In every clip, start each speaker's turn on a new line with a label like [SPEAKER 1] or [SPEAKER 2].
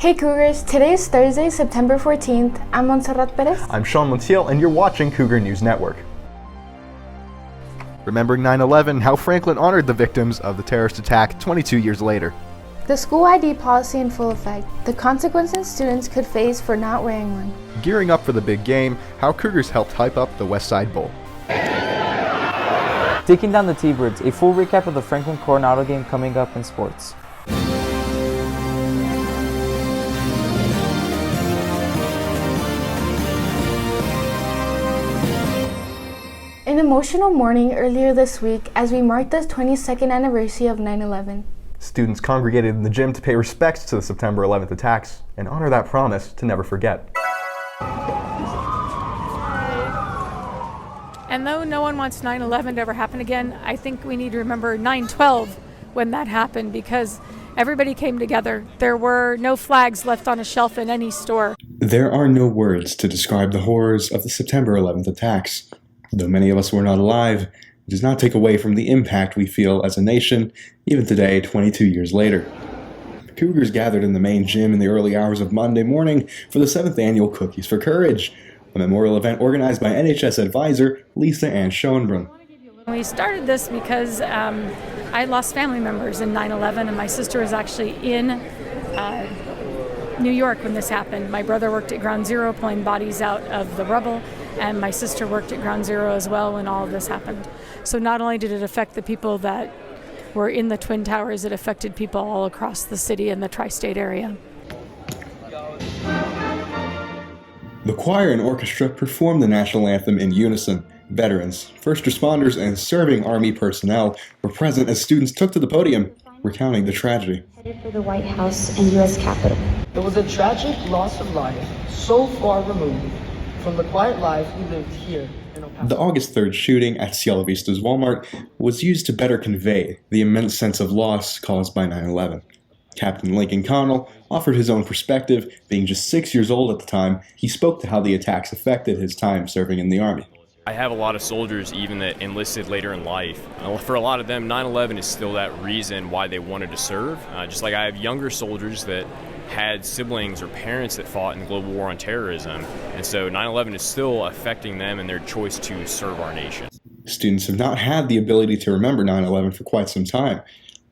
[SPEAKER 1] Hey Cougars, today is Thursday, September 14th. I'm Montserrat Perez.
[SPEAKER 2] I'm Sean Montiel, and you're watching Cougar News Network. Remembering 9/11, how Franklin honored the victims of the terrorist attack 22 years later.
[SPEAKER 1] The school ID policy in full effect. The consequences students could face for not wearing one.
[SPEAKER 2] Gearing up for the big game, how Cougars helped hype up the West Side Bowl.
[SPEAKER 3] Taking down the T-Birds, a full recap of the Franklin Coronado game coming up in sports.
[SPEAKER 1] An emotional morning earlier this week as we marked the 22nd anniversary of 9/11.
[SPEAKER 2] Students congregated in the gym to pay respects to the September 11th attacks and honor that promise to never forget.
[SPEAKER 4] And though no one wants 9/11 to ever happen again, I think we need to remember 9/12 when that happened, because everybody came together. There were no flags left on a shelf in any store.
[SPEAKER 5] There are no words to describe the horrors of the September 11th attacks. Though many of us were not alive, it does not take away from the impact we feel as a nation, even today, 22 years later. Cougars gathered in the main gym in the early hours of Monday morning for the 7th annual Cookies for Courage, a memorial event organized by NHS advisor Lisa Ann Schoenbrunn.
[SPEAKER 4] We started this because I lost family members in 9/11, and my sister was actually in New York when this happened. My brother worked at Ground Zero pulling bodies out of the rubble, and my sister worked at Ground Zero as well when all of this happened. So not only did it affect the people that were in the Twin Towers, it affected people all across the city and the tri-state area.
[SPEAKER 5] The choir and orchestra performed the national anthem in unison. Veterans, first responders, and serving Army personnel were present as students took to the podium, recounting the tragedy.
[SPEAKER 6] Headed for the White House and U.S. Capitol.
[SPEAKER 7] It was a tragic loss of life, so far removed from the quiet life we lived here in El Paso.
[SPEAKER 5] The August 3rd shooting at Cielo Vista's Walmart was used to better convey the immense sense of loss caused by 9/11. Captain Lincoln Connell offered his own perspective. Being just 6 years old at the time, he spoke to how the attacks affected his time serving in the Army.
[SPEAKER 8] I have a lot of soldiers even that enlisted later in life. For a lot of them, 9/11 is still that reason why they wanted to serve. Just like I have younger soldiers that had siblings or parents that fought in the global war on terrorism. And so 9/11 is still affecting them and their choice to serve our nation.
[SPEAKER 5] Students have not had the ability to remember 9/11 for quite some time.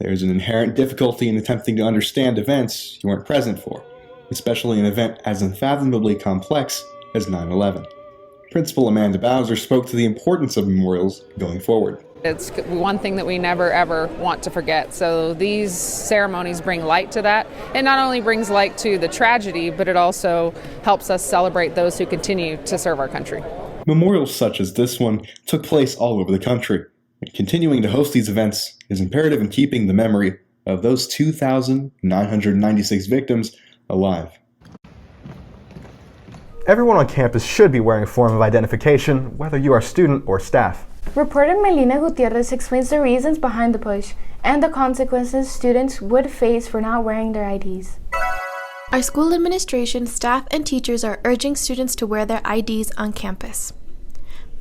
[SPEAKER 5] There's an inherent difficulty in attempting to understand events you weren't present for, especially an event as unfathomably complex as 9/11. Principal Amanda Bowser spoke to the importance of memorials going forward.
[SPEAKER 9] It's one thing that we never ever want to forget. So these ceremonies bring light to that. It not only brings light to the tragedy, but it also helps us celebrate those who continue to serve our country.
[SPEAKER 5] Memorials such as this one took place all over the country. And continuing to host these events is imperative in keeping the memory of those 2,996 victims alive.
[SPEAKER 2] Everyone on campus should be wearing a form of identification, whether you are student or staff.
[SPEAKER 1] Reporter Melina Gutierrez explains the reasons behind the push and the consequences students would face for not wearing their IDs.
[SPEAKER 10] Our school administration, staff, and teachers are urging students to wear their IDs on campus.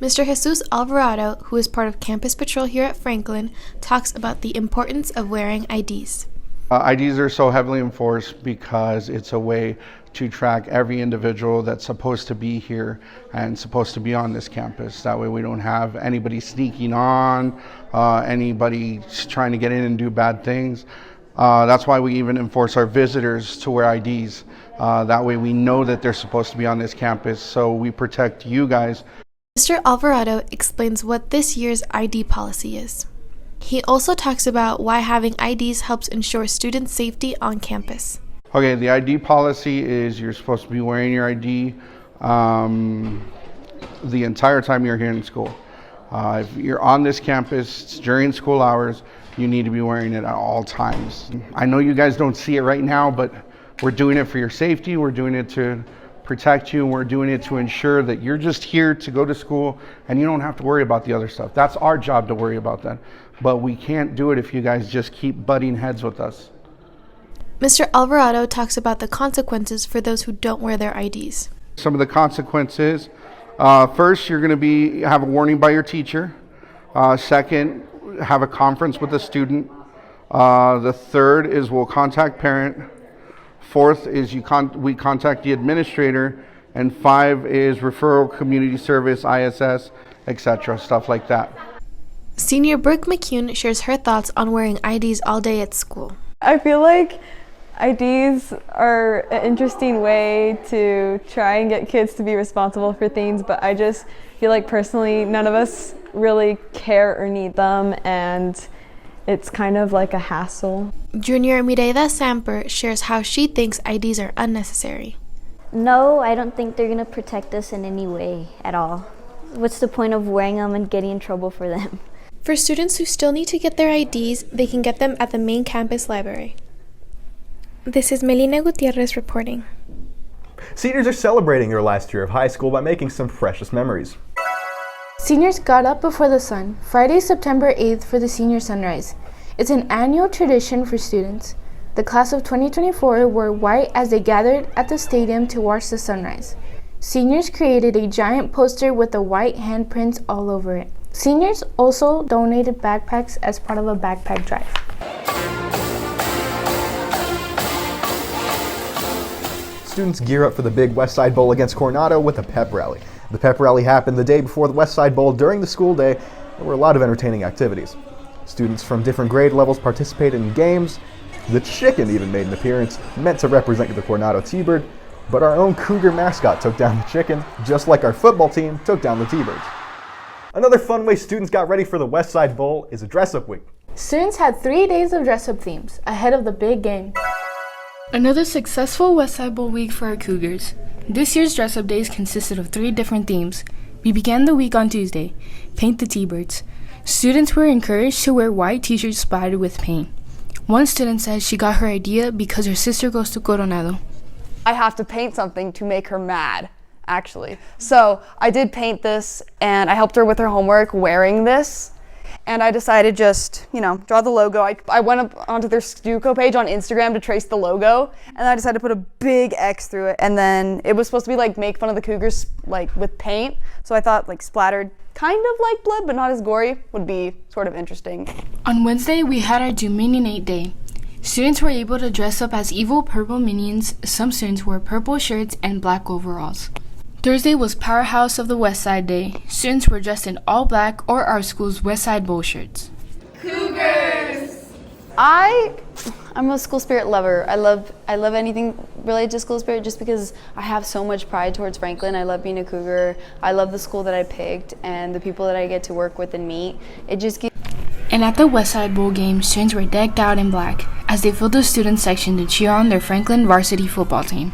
[SPEAKER 10] Mr. Jesus Alvarado, who is part of Campus Patrol here at Franklin, talks about the importance of wearing IDs.
[SPEAKER 11] IDs are so heavily enforced because it's a way to track every individual that's supposed to be here and supposed to be on this campus. That way we don't have anybody sneaking on, anybody trying to get in and do bad things. That's why we even enforce our visitors to wear IDs. That way we know that they're supposed to be on this campus, so we protect you guys.
[SPEAKER 10] Mr. Alvarado explains what this year's ID policy is. He also talks about why having IDs helps ensure student safety on campus.
[SPEAKER 11] Okay, the ID policy is you're supposed to be wearing your ID the entire time you're here in school. If you're on this campus during school hours, you need to be wearing it at all times. I know you guys don't see it right now, but we're doing it for your safety. We're doing it to protect you, and we're doing it to ensure that you're just here to go to school and you don't have to worry about the other stuff. That's our job to worry about that. But we can't do it if you guys just keep butting heads with us.
[SPEAKER 10] Mr. Alvarado talks about the consequences for those who don't wear their IDs.
[SPEAKER 11] Some of the consequences, first, you're going to have a warning by your teacher. Second, have a conference with the student. The third is we'll contact parent. 4th is we contact the administrator, and 5 is referral, community service, ISS, etc., stuff like that.
[SPEAKER 10] Senior Brooke McCune shares her thoughts on wearing IDs all day at school.
[SPEAKER 12] I feel like IDs are an interesting way to try and get kids to be responsible for things, but I just feel like personally none of us really care or need them, and it's kind of like a hassle.
[SPEAKER 10] Junior Mireida Samper shares how she thinks IDs are unnecessary.
[SPEAKER 13] No, I don't think they're going to protect us in any way at all. What's the point of wearing them and getting in trouble for them?
[SPEAKER 10] For students who still need to get their IDs, they can get them at the main campus library. This is Melina Gutierrez reporting.
[SPEAKER 2] Seniors are celebrating their last year of high school by making some precious memories.
[SPEAKER 1] Seniors got up before the sun, Friday, September 8th for the senior sunrise. It's an annual tradition for students. The class of 2024 wore white as they gathered at the stadium to watch the sunrise. Seniors created a giant poster with the white handprints all over it. Seniors also donated backpacks as part of a backpack drive.
[SPEAKER 2] Students gear up for the big West Side Bowl against Coronado with a pep rally. The pep rally happened the day before the West Side Bowl during the school day. There were a lot of entertaining activities. Students from different grade levels participated in games. The chicken even made an appearance, meant to represent the Coronado T-Bird, but our own Cougar mascot took down the chicken, just like our football team took down the T-Birds. Another fun way students got ready for the West Side Bowl is a dress-up week.
[SPEAKER 1] Students had 3 days of dress-up themes ahead of the big game.
[SPEAKER 14] Another successful West Side Bowl week for our Cougars. This year's dress-up days consisted of 3 different themes. We began the week on Tuesday, Paint the T-Birds. Students were encouraged to wear white t-shirts splattered with paint. One student said she got her idea because her sister goes to Coronado.
[SPEAKER 15] I have to paint something to make her mad, actually. So I did paint this, and I helped her with her homework wearing this. And I decided just, draw the logo. I went up onto their Stuco page on Instagram to trace the logo, and I decided to put a big X through it. And then it was supposed to be make fun of the Cougars with paint. So I thought splattered, kind of like blood, but not as gory, would be sort of interesting.
[SPEAKER 14] On Wednesday, we had our Dominion 8 Day. Students were able to dress up as evil purple minions. Some students wore purple shirts and black overalls. Thursday was Powerhouse of the West Side Day. Students were dressed in all black or our school's West Side Bowl shirts.
[SPEAKER 16] Cougars!
[SPEAKER 17] I'm a school spirit lover. I love anything related to school spirit just because I have so much pride towards Franklin. I love being a Cougar. I love the school that I picked and the people that I get to work with and meet. It just gives.
[SPEAKER 14] And at the West Side Bowl game, students were decked out in black as they filled the student section to cheer on their Franklin varsity football team.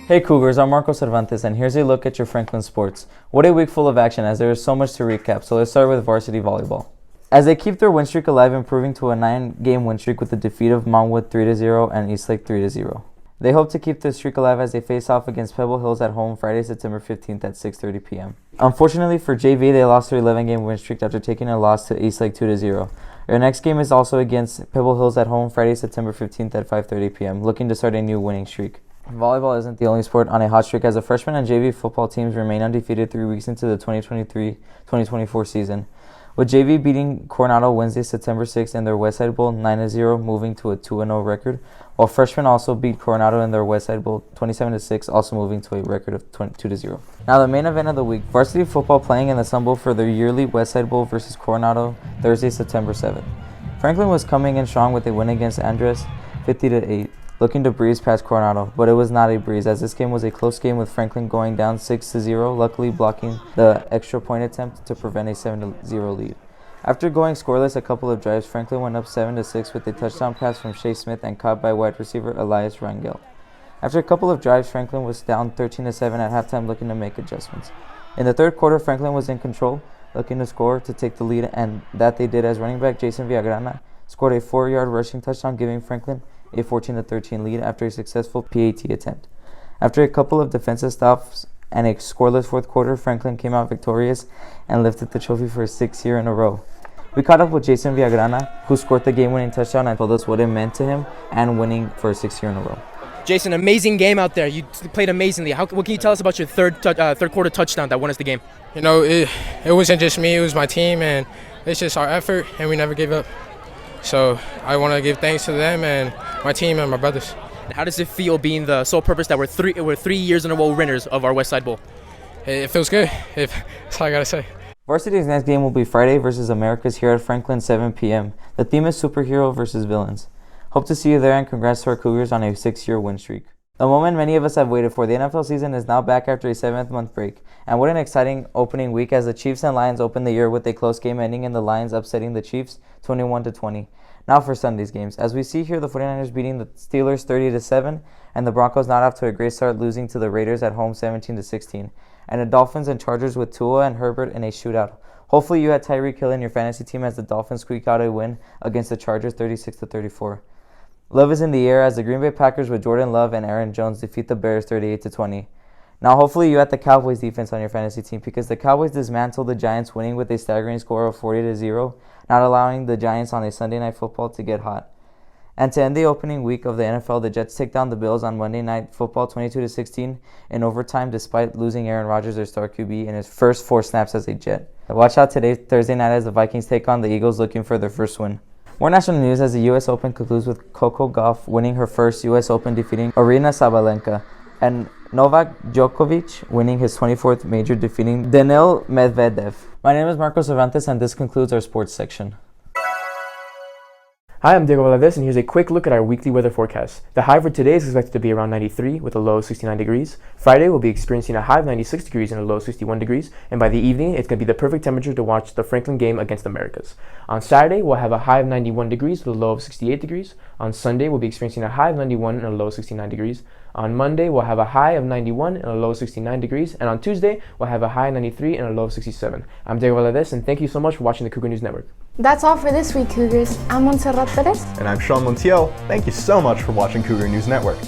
[SPEAKER 3] Hey Cougars, I'm Marco Cervantes, and here's a look at your Franklin sports. What a week full of action, as there is so much to recap, so let's start with varsity volleyball. As they keep their win streak alive, improving to a 9-game win streak with the defeat of Montwood 3-0 and Eastlake 3-0. They hope to keep the streak alive as they face off against Pebble Hills at home Friday, September 15th at 6:30 p.m. Unfortunately for JV, they lost their 11-game win streak after taking a loss to Eastlake 2-0. Their next game is also against Pebble Hills at home Friday, September 15th at 5:30 p.m., looking to start a new winning streak. Volleyball isn't the only sport on a hot streak, as the freshman and JV football teams remain undefeated 3 weeks into the 2023-2024 season, with JV beating Coronado Wednesday, September 6th in their Westside Bowl 9-0, moving to a 2-0 record, while freshmen also beat Coronado in their Westside Bowl 27-6, also moving to a record of 2-0. Now the main event of the week, varsity football playing in the Sun Bowl for their yearly Westside Bowl versus Coronado Thursday, September 7th. Franklin was coming in strong with a win against Andres 50-8. Looking to breeze past Coronado, but it was not a breeze, as this game was a close game with Franklin going down 6-0, luckily blocking the extra point attempt to prevent a 7-0 lead. After going scoreless a couple of drives, Franklin went up 7-6 with a touchdown pass from Shea Smith and caught by wide receiver Elias Rangel. After a couple of drives, Franklin was down 13-7 at halftime, looking to make adjustments. In the third quarter, Franklin was in control, looking to score to take the lead, and that they did as running back Jason Villagrana scored a 4-yard rushing touchdown, giving Franklin a 14-13 lead after a successful PAT attempt. After a couple of defensive stops and a scoreless fourth quarter, Franklin came out victorious and lifted the trophy for a 6th year in a row. We caught up with Jason Villagrana, who scored the game-winning touchdown, and told us what it meant to him and winning for a 6th year in a row.
[SPEAKER 18] Jason, amazing game out there. You played amazingly. What can you tell us about your third quarter touchdown that won us the game?
[SPEAKER 19] You know, it wasn't just me, it was my team, and it's just our effort, and we never gave up. So I want to give thanks to them and my team and my brothers.
[SPEAKER 18] How does it feel being the sole purpose that we're 3 years in a row winners of our West Side Bowl?
[SPEAKER 19] It feels good. That's all I got to say.
[SPEAKER 3] Varsity's next game will be Friday versus Americas here at Franklin, 7 p.m. The theme is superhero versus villains. Hope to see you there, and congrats to our Cougars on a 6-year win streak. The moment many of us have waited for, the NFL season is now back after a 7th-month break. And what an exciting opening week as the Chiefs and Lions open the year with a close game ending in the Lions upsetting the Chiefs 21-20. Now for Sunday's games. As we see here, the 49ers beating the Steelers 30-7, and the Broncos not off to a great start, losing to the Raiders at home 17-16. And the Dolphins and Chargers with Tua and Herbert in a shootout. Hopefully you had Tyreek Hill in your fantasy team as the Dolphins squeak out a win against the Chargers 36-34. Love is in the air as the Green Bay Packers with Jordan Love and Aaron Jones defeat the Bears 38-20. Now hopefully you had the Cowboys defense on your fantasy team because the Cowboys dismantled the Giants, winning with a staggering score of 40-0, not allowing the Giants on a Sunday Night Football to get hot. And to end the opening week of the NFL, the Jets take down the Bills on Monday Night Football 22-16 in overtime despite losing Aaron Rodgers, their star QB, in his first 4 snaps as a Jet. Watch out today, Thursday night, as the Vikings take on the Eagles looking for their first win. More national news as the U.S. Open concludes with Coco Gauff winning her first U.S. Open, defeating Aryna Sabalenka, and Novak Djokovic winning his 24th major, defeating Daniil Medvedev. My name is Marco Cervantes, and this concludes our sports section.
[SPEAKER 20] Hi, I'm Diego Valadez, and here's a quick look at our weekly weather forecast. The high for today is expected to be around 93 with a low of 69 degrees. Friday, we'll be experiencing a high of 96 degrees and a low of 61 degrees. And by the evening, it's going to be the perfect temperature to watch the Franklin game against the Americas. On Saturday, we'll have a high of 91 degrees with a low of 68 degrees. On Sunday, we'll be experiencing a high of 91 and a low of 69 degrees. On Monday, we'll have a high of 91 and a low of 69 degrees. And on Tuesday, we'll have a high of 93 and a low of 67. I'm Diego Valadez, and thank you so much for watching the Cougar News Network.
[SPEAKER 1] That's all for this week, Cougars. I'm Montserrat Perez.
[SPEAKER 2] And I'm Sean Montiel. Thank you so much for watching Cougar News Network.